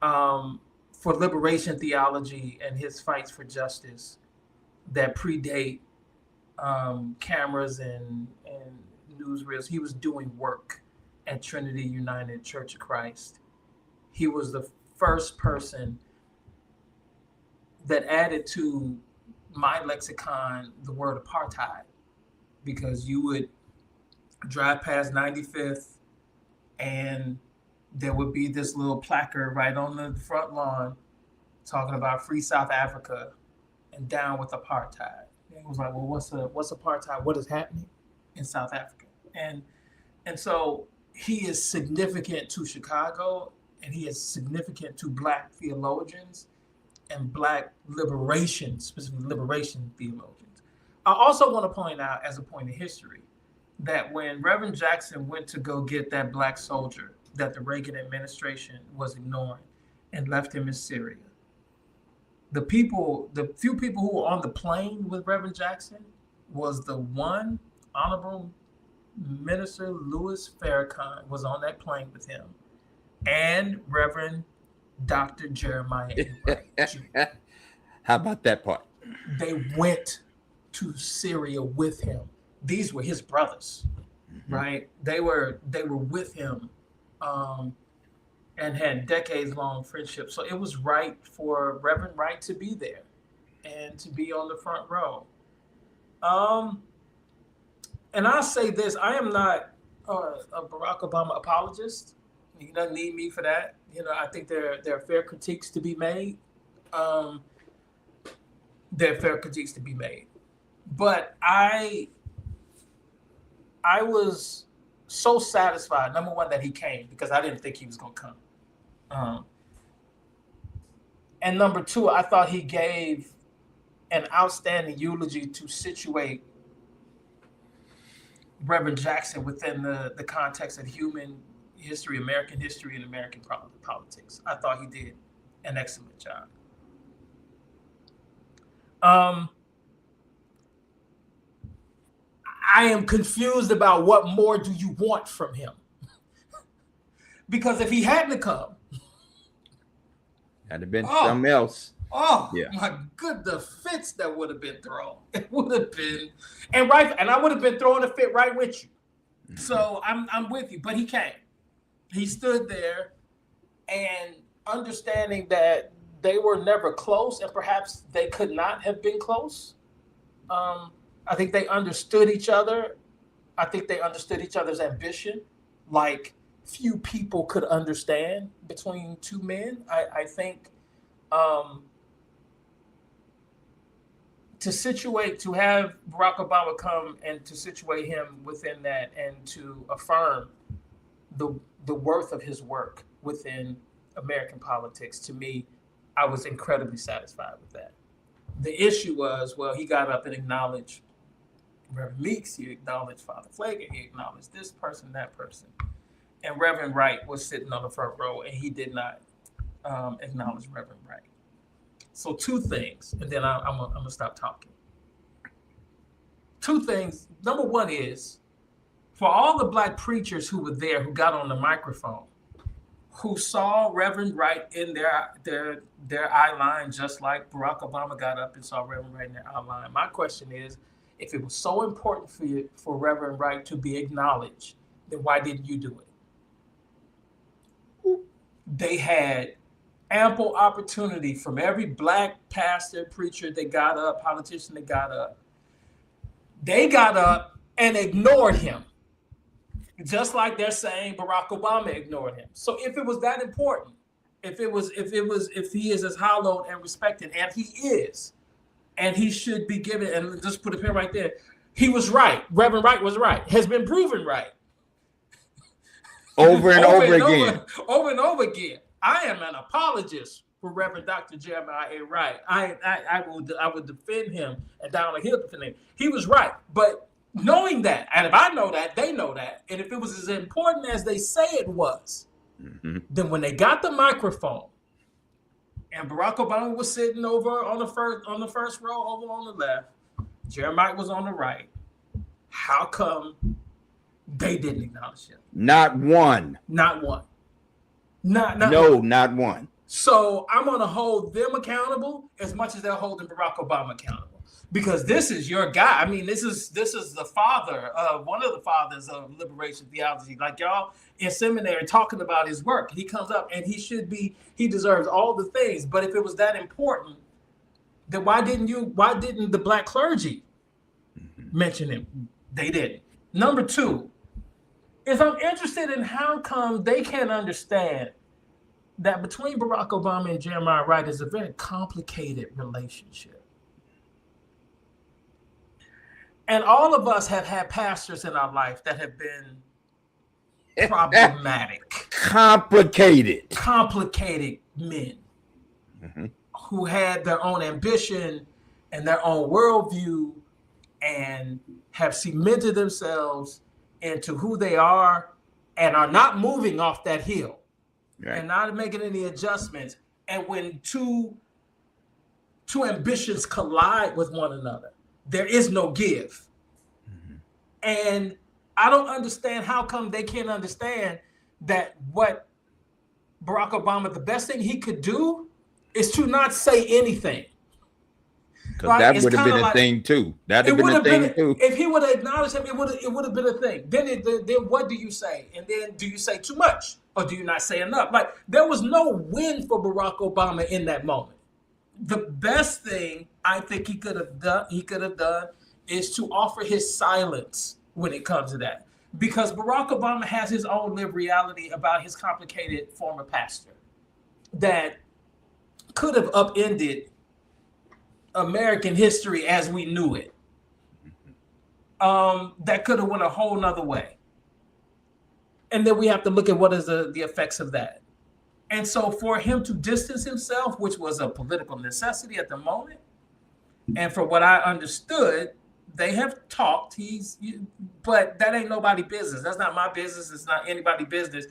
For liberation theology and his fights for justice that predate cameras and newsreels. He was doing work at Trinity United Church of Christ. He was the first person that added to my lexicon the word apartheid, because you would drive past 95th and there would be this little placard right on the front lawn talking about free South Africa and down with apartheid. And it was like, well, what's apartheid? What is happening in South Africa? And so he is significant to Chicago, and he is significant to Black theologians and Black liberation, specifically liberation theologians. I also want to point out, as a point of history, that when Reverend Jackson went to go get that Black soldier that the Reagan administration was ignoring and left him in Syria, the few people who were on the plane with Reverend Jackson was the one Honorable Minister Louis Farrakhan was on that plane with him, and Reverend Dr. Jeremiah Wright Jr. How about that part? They went to Syria with him. These were his brothers, right? They were with him, and had decades long friendship. So it was right for Reverend Wright to be there and to be on the front row. And I'll say this: I am not a Barack Obama apologist. He doesn't need me for that. I think there are fair critiques to be made. There are fair critiques to be made, but I was so satisfied. Number one, that he came, because I didn't think he was going to come. And number two, I thought he gave an outstanding eulogy to situate Reverend Jackson within the context of human history, American history, and American politics. I thought he did an excellent job. I am confused about what more do you want from him? Because if he hadn't come, had it been something else. Oh my good, the fits that would have been thrown. It would have been, and I would have been throwing a fit right with you. So I'm with you. But he came. He stood there, and understanding that they were never close, and perhaps they could not have been close. I think they understood each other. I think they understood each other's ambition, like few people could understand between two men. I think to have Barack Obama come and to situate him within that, and to affirm the worth of his work within American politics. To me, I was incredibly satisfied with that. The issue was, well, he got up and acknowledged Reverend Meeks, he acknowledged Father Flake, he acknowledged this person, that person. And Reverend Wright was sitting on the front row, and he did not acknowledge Reverend Wright. So two things, and then I'm gonna stop talking. Two things. Number one is, for all the black preachers who were there, who got on the microphone, who saw Reverend Wright in their eye line, just like Barack Obama got up and saw Reverend Wright in their eye line. My question is, if it was so important for you for Reverend Wright to be acknowledged, then why didn't you do it? They had ample opportunity from every black pastor, preacher that got up, politician that got up. They got up and ignored him, just like they're saying Barack Obama ignored him. So if it was that important, if he is as hallowed and respected, and he is, and he should be given, and just put a pin right there, he was right. Reverend Wright was right. Has been proven right. Over and over again. Over and over again. I am an apologist for Reverend Dr. Jeremiah A. Wright. I will defend him and down the hill defend him. He was right. But knowing that, and if I know that, they know that, and if it was as important as they say it was, then when they got the microphone, and Barack Obama was sitting over on the first row over on the left, Jeremiah was on the right, how come they didn't acknowledge him? Not one. Not one. Not one. So I'm going to hold them accountable as much as they're holding Barack Obama accountable, because this is your guy. I mean, this is the father, one of the fathers of liberation theology. Like y'all in seminary talking about his work, he comes up and he deserves all the things. But if it was that important, then why didn't the black clergy mention him? They didn't. Number two is, I'm interested in how come they can't understand that between Barack Obama and Jeremiah Wright is a very complicated relationship. And all of us have had pastors in our life that have been problematic. Complicated men who had their own ambition and their own worldview and have cemented themselves into who they are and are not moving off that hill. Right. And not making any adjustments. And when two ambitions collide with one another, there is no give. And I don't understand how come they can't understand that what Barack Obama, the best thing he could do is to not say anything. Because right? That would have been a thing too. That would have been a thing too. If he would have acknowledged him, it would have been a thing. Then what do you say? And then do you say too much? Or do you not say enough? Like, there was no win for Barack Obama in that moment. The best thing I think he could have done is to offer his silence when it comes to that. Because Barack Obama has his own lived reality about his complicated former pastor that could have upended American history as we knew it. That could have went a whole nother way. And then we have to look at what is the effects of that. And so for him to distance himself, which was a political necessity at the moment, and for what I understood, they have talked, but that ain't nobody's business. That's not my business. It's not anybody's business.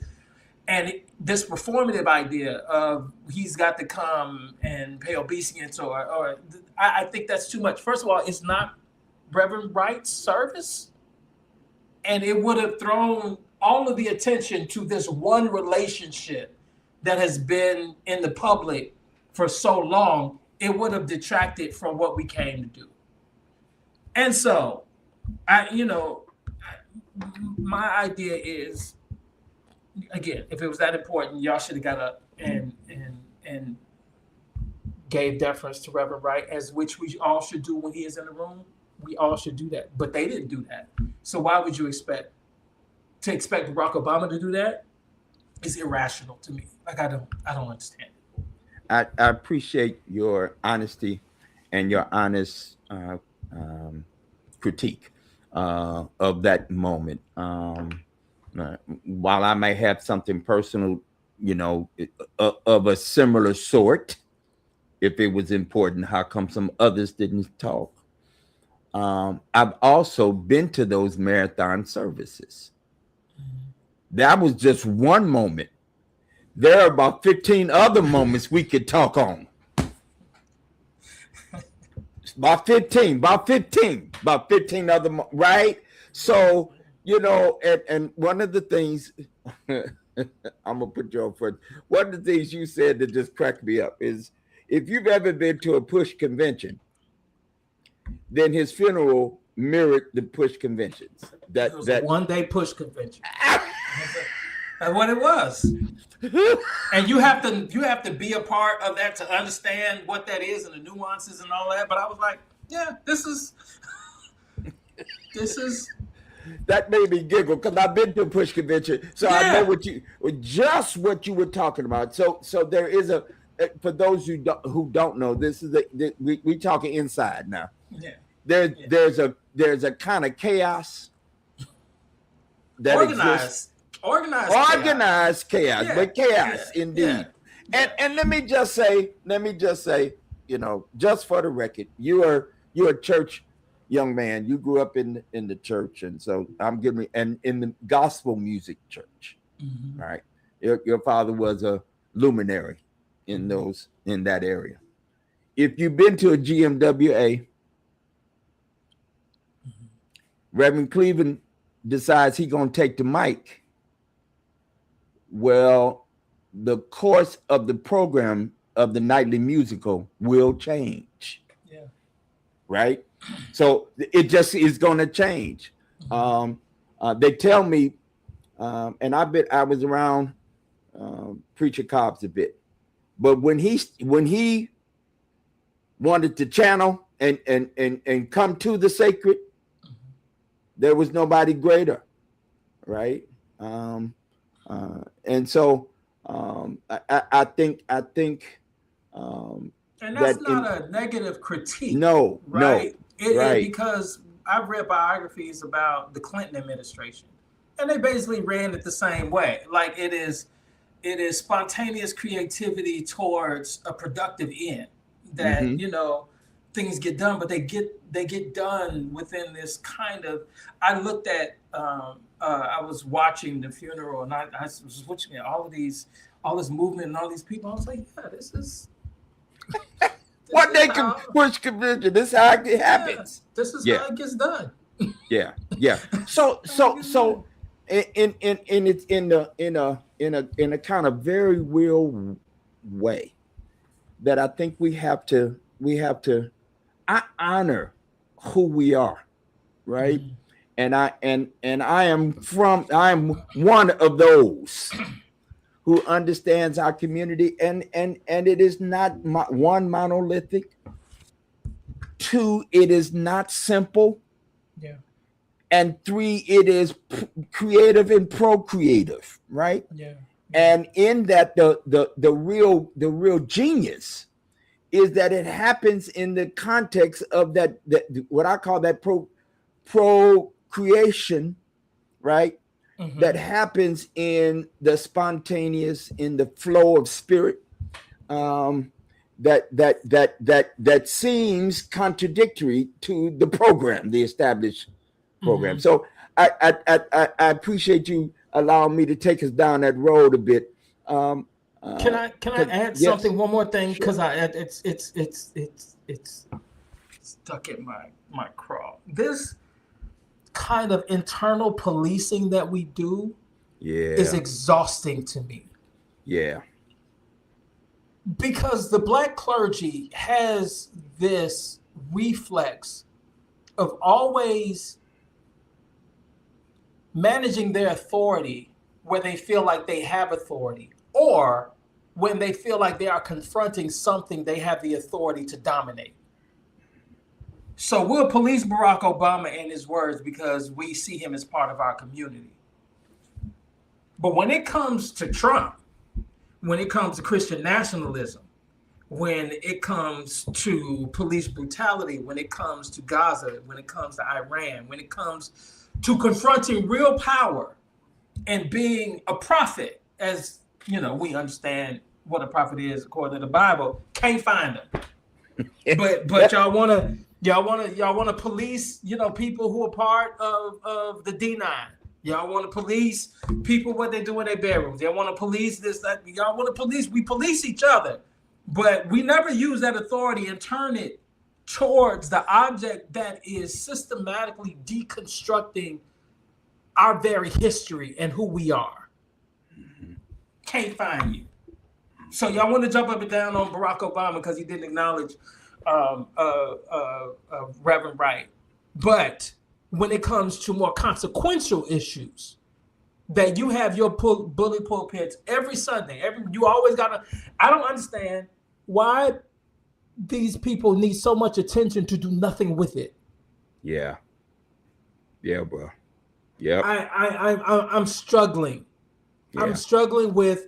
And this performative idea of he's got to come and pay obeisance or I think that's too much. First of all, it's not Reverend Wright's service. And it would have thrown all of the attention to this one relationship that has been in the public for so long. It would have detracted from what we came to do. And so, my idea is, again, if it was that important, y'all should have got up and gave deference to Reverend Wright, as which we all should do when he is in the room. We all should do that, but they didn't do that. So why would you expect Barack Obama to do that? Is irrational to me. Like, I don't understand it. I appreciate your honesty and your honest critique of that moment. While I may have something personal you know, of a similar sort. If it was important, how come some others didn't talk? I've also been to those marathon services. That was just one moment. There are about 15 other moments we could talk on. About 15 other, right? So, you know, and one of the things, I'm going to put you on first. One of the things you said that just cracked me up is if you've ever been to a Push convention, then his funeral mirrored the Push conventions. It was a one-day Push convention. That's what it was. And you have to be a part of that to understand what that is and the nuances and all that. But I was like, yeah, this is that made me giggle because I've been to a Push convention, so I know what you were talking about. So there is a, for those who don't know, this is we talking inside now. Yeah. There's a kind of chaos that exists. Organized chaos, but chaos indeed. And let me just say, you know, just for the record, you're a church young man. You grew up in the church, and so I'm giving and in the gospel music church, right? Your father was a luminary in that area. If you've been to a GMWA, Reverend Cleveland decides he's gonna take the mic. Well, the course of the program of the nightly musical will change. Yeah. Right? So it just is going to change. They tell me, and I was around Preacher Cobbs a bit, but when he wanted to channel and come to the sacred, there was nobody greater, right? And so I think and that's not a negative critique. No, right? No, right. Because I've read biographies about the Clinton administration, and they basically ran it the same way. Like it is spontaneous creativity towards a productive end. That you know, things get done, but they get done within this kind of. I looked at. I was watching the funeral, and I was watching all this movement and all these people. I was like, yeah, this is what they can push convention. This is how it happens. This is how it gets done. Yeah. So in a kind of very real way that I think we have to I honor who we are, right? And I am one of those who understands our community, and it is not one, monolithic. Two, it is not simple. Yeah. And three, it is creative and procreative, right? Yeah. And in that, the real genius is that it happens in the context of that what I call that procreation, right? That happens in the spontaneous, in the flow of spirit, that seems contradictory to the program, the established program. So I appreciate you allowing me to take us down that road a bit. Can I add something? One more thing, because it's stuck in my craw. This kind of internal policing that we do is exhausting to me. Yeah. Because the Black clergy has this reflex of always managing their authority where they feel like they have authority, or when they feel like they are confronting something they have the authority to dominate. So we'll police Barack Obama and his words because we see him as part of our community. But when it comes to Trump, when it comes to Christian nationalism, when it comes to police brutality, when it comes to Gaza, when it comes to Iran, when it comes to confronting real power and being a prophet, as we understand what a prophet is according to the Bible. Can't find them. But y'all wanna police, people who are part of the D9. Y'all want to police people what they do in their bedrooms. Y'all want to police this, that. Y'all want to police. We police each other, but we never use that authority and turn it towards the object that is systematically deconstructing our very history and who we are. Can't find you. So y'all want to jump up and down on Barack Obama because he didn't acknowledge Reverend Wright. But when it comes to more consequential issues, that you have your bully pulpits every Sunday, you always gotta. I don't understand why these people need so much attention to do nothing with it. Yeah, bro. Yeah, I'm struggling. Yeah. I'm struggling with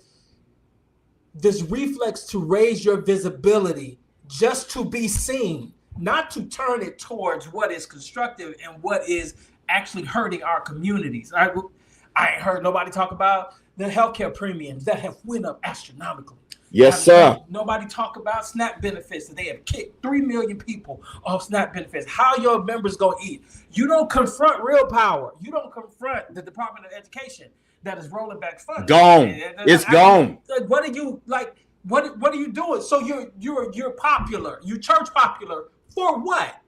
this reflex to raise your visibility just to be seen, not to turn it towards what is constructive and what is actually hurting our communities. I ain't heard nobody talk about the healthcare premiums that have went up astronomically. Yes, sir. Nobody talk about SNAP benefits that they have kicked 3 million people off SNAP benefits. How your members gonna eat? You don't confront real power. You don't confront the Department of Education that is rolling back funding. Gone. It's gone. What are you like? What are you doing? So you're popular. You church popular for what?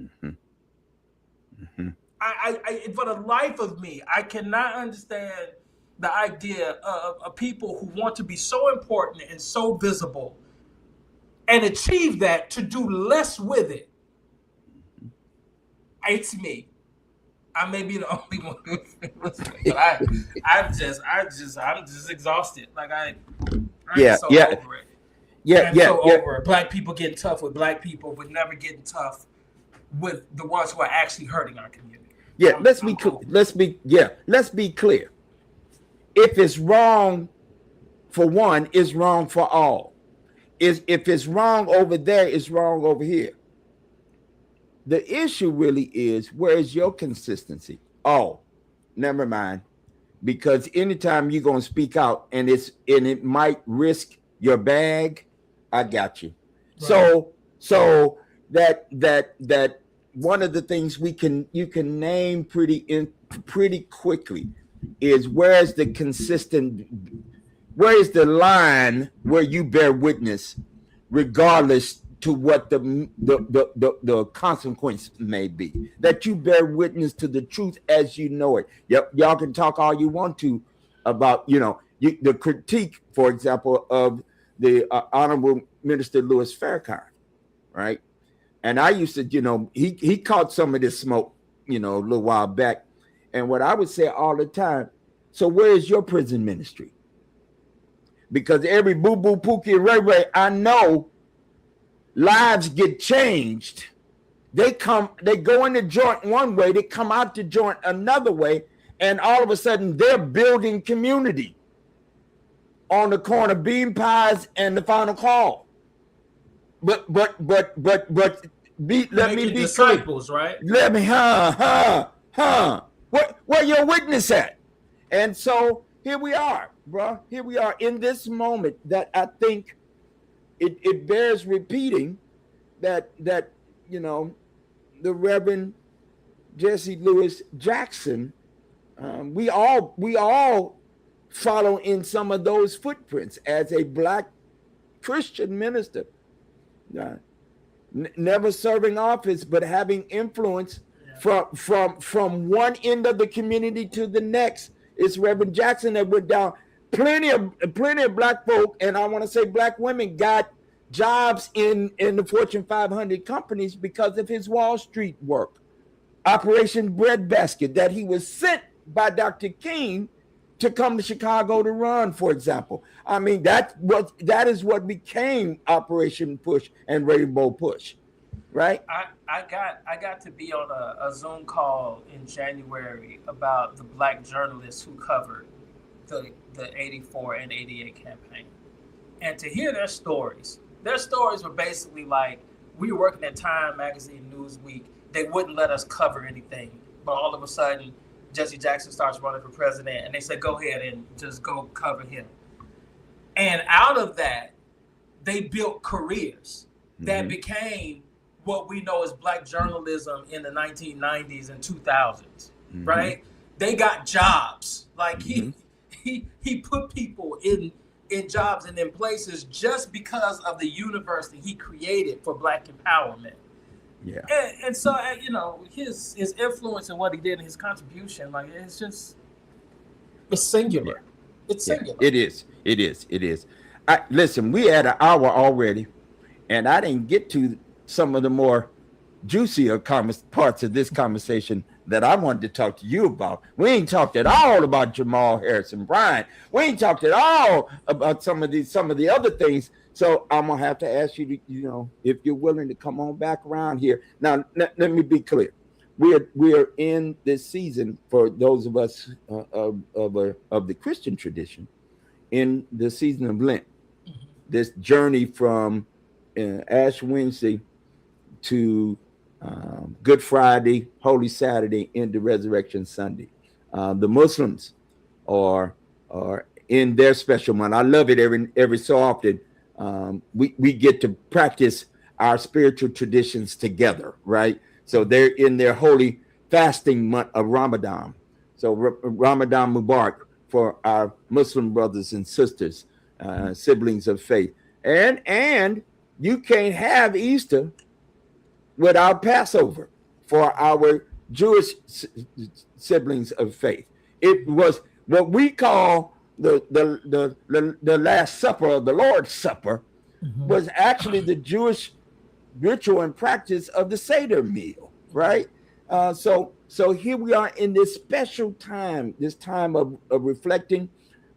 Mm-hmm. Mm-hmm. I for the life of me, I cannot understand the idea of people who want to be so important and so visible and achieve that to do less with it. It's me. I may be the only one but I'm just exhausted. Like I'm so over it. I'm so over it. Black people getting tough with black people, but never getting tough with the ones who are actually hurting our community. Yeah, let's be clear. If it's wrong for one, it's wrong for all. If it's wrong over there, it's wrong over here. The issue really is, where is your consistency? Oh, never mind. Because anytime you're gonna speak out and it might risk your bag, I got you. Right. So that one of the things you can name pretty quickly is where is the line where you bear witness, regardless to what the consequence may be, that you bear witness to the truth as you know it. Yep, y'all can talk all you want to about the critique, for example, of the Honorable Minister Louis Farrakhan, right? And I used to, he caught some of this smoke, a little while back. And what I would say all the time, so where is your prison ministry? Because every boo-boo, pookie, and ray-ray, I know lives get changed. They go in the joint one way, they come out the joint another way, and all of a sudden they're building community on the corner, bean pies and the final call. But let me be disciples, clear. Right? Let me, where your witness at? And so here we are, bro. Here we are in this moment that I think it bears repeating that the Reverend Jesse Louis Jackson, we all follow in some of those footprints as a black Christian minister, never serving office but having influence from one end of the community to the next. It's Reverend Jackson that went down. Plenty of black folk, and I want to say black women, got jobs in the Fortune 500 companies because of his Wall Street work. Operation Breadbasket, that he was sent by Dr. King to come to Chicago to run, for example. I mean, that is what became Operation Push and Rainbow Push, right? I got to be on a Zoom call in January about the black journalists who covered the 84 and 88 campaign, and to hear their stories were basically like, we were working at Time Magazine, Newsweek. They wouldn't let us cover anything, but all of a sudden Jesse Jackson starts running for president, and they said, go ahead and just go cover him. And out of that, they built careers that Mm-hmm. became what we know as black journalism in the 1990s and 2000s, Mm-hmm. right? They got jobs. Like Mm-hmm. he put people in jobs and in places just because of the universe that he created for black empowerment. Yeah. And so his influence and what he did and his contribution, like it's Yeah. singular. It's Yeah. singular. It is. It is. It is. Listen, we had an hour already, and I didn't get to some of the more juicier parts of this conversation that I wanted to talk to you about. We ain't talked at all about Jamal Harrison Bryant. We ain't talked at all about some of the other things. So I'm gonna have to ask you to, if you're willing to come on back around here. Now, let me be clear. We are in this season for those of us of the Christian tradition in the season of Lent. This journey from Ash Wednesday to Good Friday, Holy Saturday, into Resurrection Sunday. The Muslims are in their special month. I love it every so often. We get to practice our spiritual traditions together, right? So they're in their holy fasting month of Ramadan. So Ramadan Mubarak for our Muslim brothers and sisters, siblings of faith, and you can't have Easter without Passover for our Jewish siblings of faith. It was what we call the Last Supper, or the Lord's Supper, was actually the Jewish ritual and practice of the Seder meal, right? So here we are in this special time, this time of reflecting,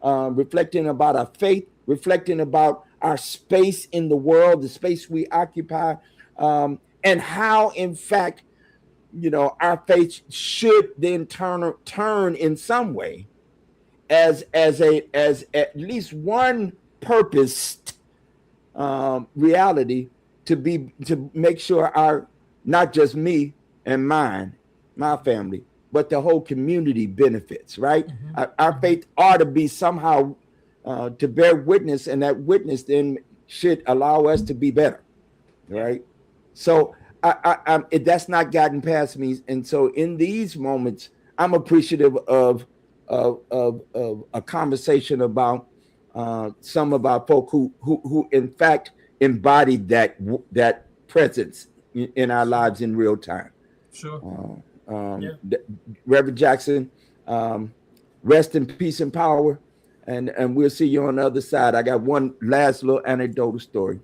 reflecting about our faith, reflecting about our space in the world, the space we occupy, and how, in fact, our faith should then turn in some way as at least one purposed reality to make sure our, not just me and my family, but the whole community benefits, right? Our faith ought to be somehow to bear witness, and that witness then should allow us to be better, right? So that's not gotten past me, and so in these moments, I'm appreciative of a conversation about some of our folk who in fact embodied that presence in our lives in real time. Sure. Yeah. Reverend Jackson, rest in peace and power, and we'll see you on the other side. I got one last little anecdotal story.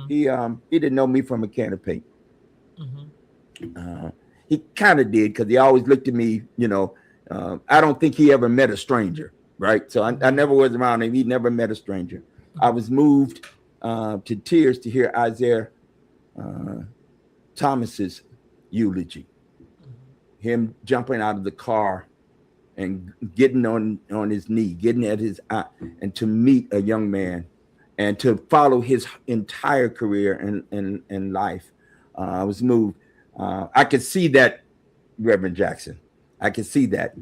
He didn't know me from a can of paint. He kind of did, because he always looked at me. I don't think he ever met a stranger, right? So I never was around him. He never met a stranger. I was moved to tears to hear Isaiah Thomas's eulogy. Him jumping out of the car and getting on his knee, getting at his eye, and to meet a young man and to follow his entire career and life. I was moved. I could see that, Reverend Jackson. I could see that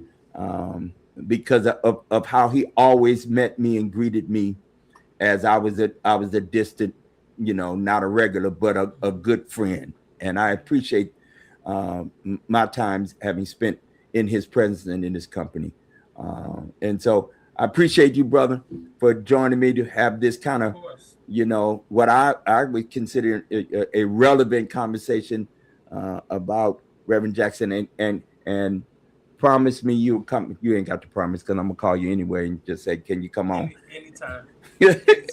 because of how he always met me and greeted me as I was a distant, not a regular, but a good friend. And I appreciate my times having spent in his presence and in his company. And so I appreciate you, brother, for joining me to have this kind of, what I would consider a relevant conversation about Reverend Jackson, and promise me you'll come. You ain't got to promise, because I'm gonna call you anyway and just say, can you come on? Anytime.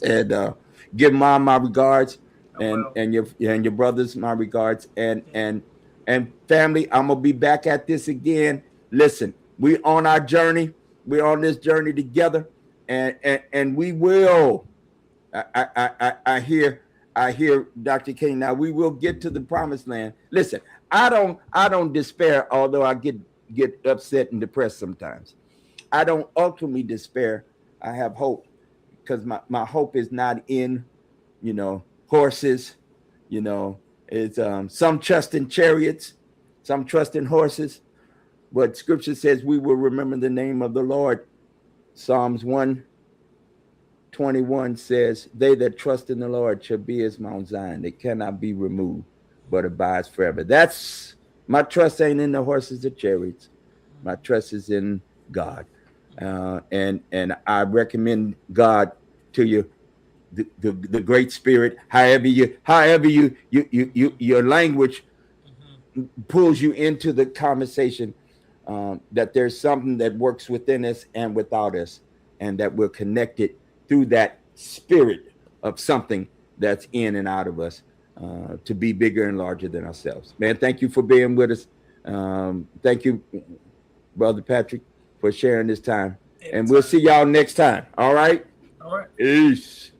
And give mom my regards, Well, and your brothers my regards, and family. I'm gonna be back at this again. Listen, we on our journey. We're on this journey together, and we will. I hear Dr. King. Now we will get to the promised land. Listen, I don't despair, although I get upset and depressed sometimes. I don't ultimately despair. I have hope, because my hope is not in horses. It's some trust in chariots, some trust in horses. But Scripture says we will remember the name of the Lord. Psalms 1 21 says, they that trust in the Lord shall be as Mount Zion. They cannot be removed, but abides forever. That's my trust ain't in the horses or chariots. My trust is in God. And I recommend God to you, the great spirit, however your language pulls you into the conversation, that there's something that works within us and without us, and that we're connected through that spirit of something that's in and out of us, to be bigger and larger than ourselves. Man, thank you for being with us. Thank you, Brother Patrick, for sharing this time. And we'll see y'all next time. All right. All right. Peace.